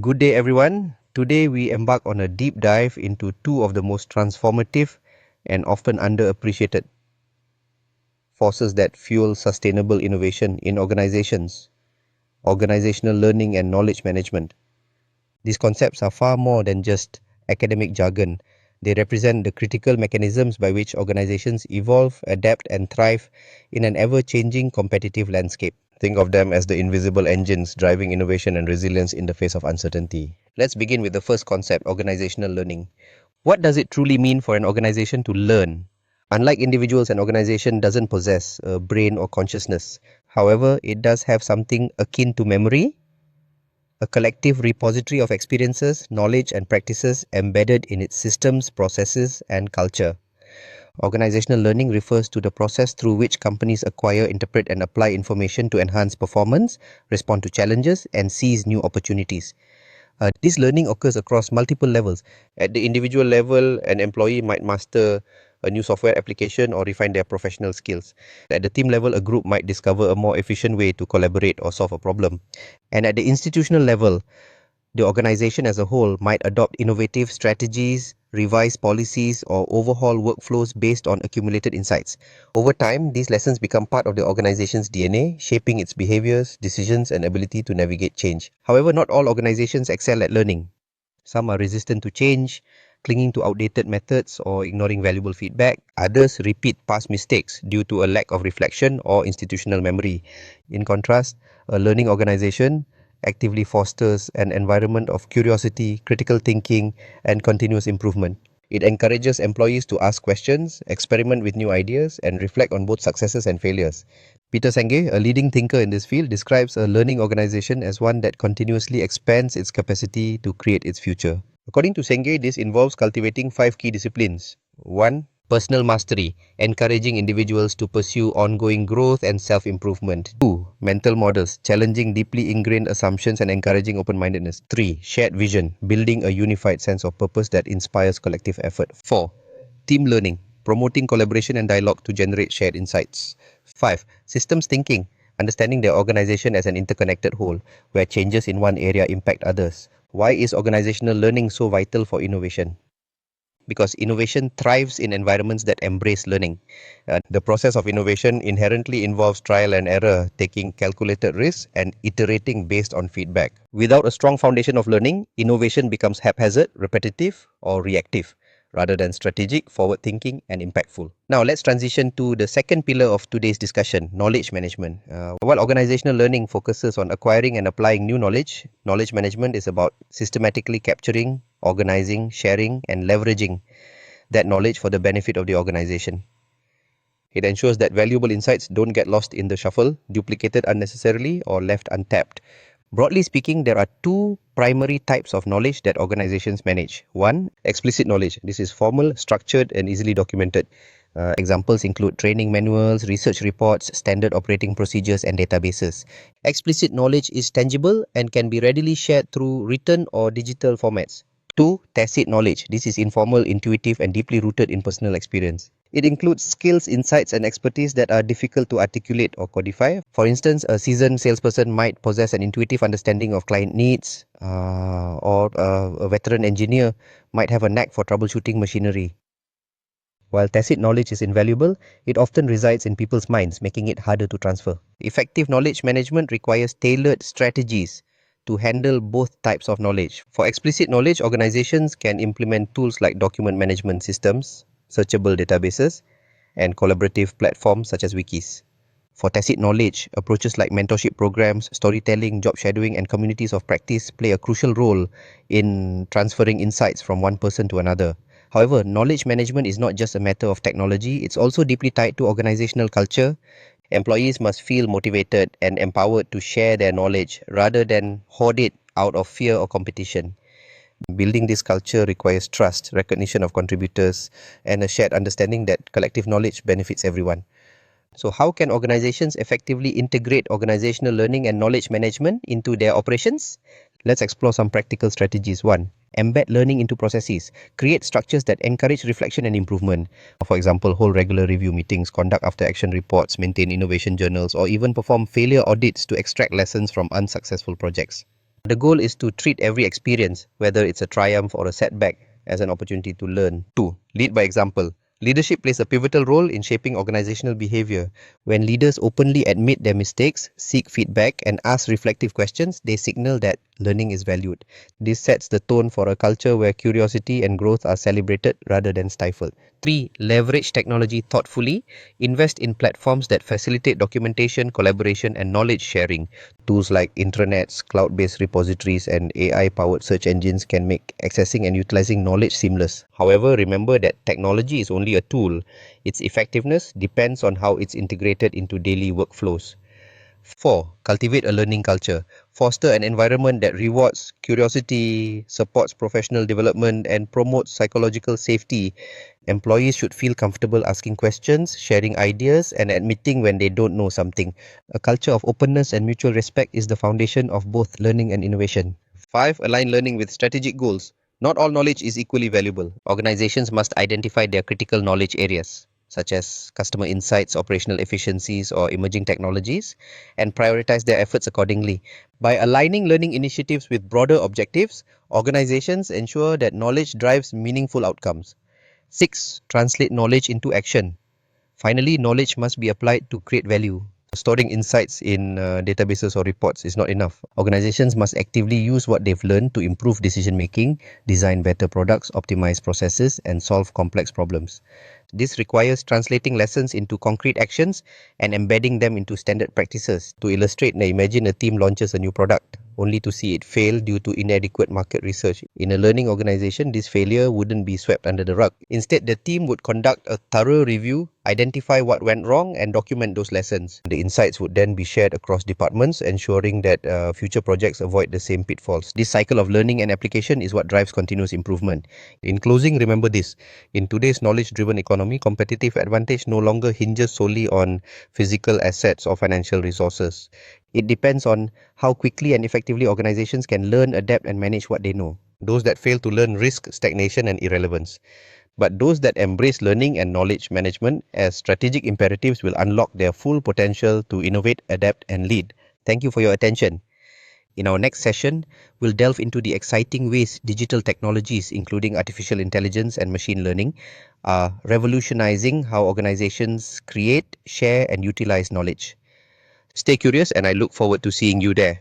Good day, everyone. Today we embark on a deep dive into two of the most transformative and often underappreciated forces that fuel sustainable innovation in organizations: organizational learning and knowledge management. These concepts are far more than just academic jargon. They represent the critical mechanisms by which organizations evolve, adapt, and thrive in an ever-changing competitive landscape. Think of them as the invisible engines driving innovation and resilience in the face of uncertainty. Let's begin with the first concept, organizational learning. What does it truly mean for an organization to learn? Unlike individuals, an organization doesn't possess a brain or consciousness. However, it does have something akin to memory, a collective repository of experiences, knowledge, and practices embedded in its systems, processes, and culture. Organizational learning refers to the process through which companies acquire, interpret, and apply information to enhance performance, respond to challenges, and seize new opportunities. This learning occurs across multiple levels. At the individual level, an employee might master a new software application or refine their professional skills. At the team level, a group might discover a more efficient way to collaborate or solve a problem. And at the institutional level, the organization as a whole might adopt innovative strategies, revise policies, or overhaul workflows based on accumulated insights. Over time, these lessons become part of the organization's DNA, shaping its behaviors, decisions, and ability to navigate change. However, not all organizations excel at learning. Some are resistant to change, clinging to outdated methods or ignoring valuable feedback. Others repeat past mistakes due to a lack of reflection or institutional memory. In contrast, a learning organization actively fosters an environment of curiosity, critical thinking, and continuous improvement. It encourages employees to ask questions, experiment with new ideas, and reflect on both successes and failures. Peter Senge, a leading thinker in this field, describes a learning organization as one that continuously expands its capacity to create its future. According to Senge, this involves cultivating 5 key disciplines. 1. Personal mastery, encouraging individuals to pursue ongoing growth and self-improvement. 2. Mental models, challenging deeply ingrained assumptions and encouraging open-mindedness. 3. Shared vision, building a unified sense of purpose that inspires collective effort. 4. Team learning, promoting collaboration and dialogue to generate shared insights. 5. Systems thinking, understanding the organization as an interconnected whole, where changes in one area impact others. Why is organizational learning so vital for innovation? Because innovation thrives in environments that embrace learning. The process of innovation inherently involves trial and error, taking calculated risks and iterating based on feedback. Without a strong foundation of learning, innovation becomes haphazard, repetitive, or reactive, rather than strategic, forward-thinking, and impactful. Now, let's transition to the second pillar of today's discussion, knowledge management. While organizational learning focuses on acquiring and applying new knowledge, knowledge management is about systematically capturing, organizing, sharing, and leveraging that knowledge for the benefit of the organization. It ensures that valuable insights don't get lost in the shuffle, duplicated unnecessarily, or left untapped. Broadly speaking, there are two primary types of knowledge that organizations manage. One, explicit knowledge. This is formal, structured, and easily documented. Examples include training manuals, research reports, standard operating procedures, and databases. Explicit knowledge is tangible and can be readily shared through written or digital formats. 2. Tacit knowledge. This is informal, intuitive, and deeply rooted in personal experience. It includes skills, insights, and expertise that are difficult to articulate or codify. For instance, a seasoned salesperson might possess an intuitive understanding of client needs, or a veteran engineer might have a knack for troubleshooting machinery. While tacit knowledge is invaluable, it often resides in people's minds, making it harder to transfer. Effective knowledge management requires tailored strategies to handle both types of knowledge. For explicit knowledge, organizations can implement tools like document management systems, searchable databases, and collaborative platforms such as wikis. For tacit knowledge, approaches like mentorship programs, storytelling, job shadowing, and communities of practice play a crucial role in transferring insights from one person to another. However, knowledge management is not just a matter of technology, it's also deeply tied to organizational culture. Employees must feel motivated and empowered to share their knowledge rather than hoard it out of fear or competition. Building this culture requires trust, recognition of contributors, and a shared understanding that collective knowledge benefits everyone. So how can organizations effectively integrate organizational learning and knowledge management into their operations? Let's explore some practical strategies. 1. Embed learning into processes. Create structures that encourage reflection and improvement. For example, hold regular review meetings, conduct after-action reports, maintain innovation journals, or even perform failure audits to extract lessons from unsuccessful projects. The goal is to treat every experience, whether it's a triumph or a setback, as an opportunity to learn. 2. Lead by example. Leadership plays a pivotal role in shaping organizational behavior. When leaders openly admit their mistakes, seek feedback, and ask reflective questions, they signal that learning is valued. This sets the tone for a culture where curiosity and growth are celebrated rather than stifled. 3. Leverage technology thoughtfully. Invest in platforms that facilitate documentation, collaboration, and knowledge sharing. Tools like intranets, cloud-based repositories, and AI-powered search engines can make accessing and utilizing knowledge seamless. However, remember that technology is only a tool. Its effectiveness depends on how it's integrated into daily workflows. 4. Cultivate a learning culture. Foster an environment that rewards curiosity, supports professional development, and promotes psychological safety. Employees should feel comfortable asking questions, sharing ideas, and admitting when they don't know something. A culture of openness and mutual respect is the foundation of both learning and innovation. 5. Align learning with strategic goals. Not all knowledge is equally valuable. Organizations must identify their critical knowledge areas, such as customer insights, operational efficiencies, or emerging technologies, and prioritize their efforts accordingly. By aligning learning initiatives with broader objectives, organizations ensure that knowledge drives meaningful outcomes. 6. Translate knowledge into action. Finally, knowledge must be applied to create value. Storing insights in databases or reports is not enough. Organizations must actively use what they've learned to improve decision making, design better products, optimize processes, and solve complex problems. This requires translating lessons into concrete actions and embedding them into standard practices. To illustrate, imagine a team launches a new product only to see it fail due to inadequate market research. In a learning organization, this failure wouldn't be swept under the rug. Instead, the team would conduct a thorough review, identify what went wrong, and document those lessons. The insights would then be shared across departments, ensuring that future projects avoid the same pitfalls. This cycle of learning and application is what drives continuous improvement. In closing, remember this. In today's knowledge-driven economy, competitive advantage no longer hinges solely on physical assets or financial resources. It depends on how quickly and effectively organizations can learn, adapt, and manage what they know. Those that fail to learn risk stagnation and irrelevance. But those that embrace learning and knowledge management as strategic imperatives will unlock their full potential to innovate, adapt, and lead. Thank you for your attention. In our next session, we'll delve into the exciting ways digital technologies, including artificial intelligence and machine learning, are revolutionizing how organizations create, share, and utilize knowledge. Stay curious, and I look forward to seeing you there.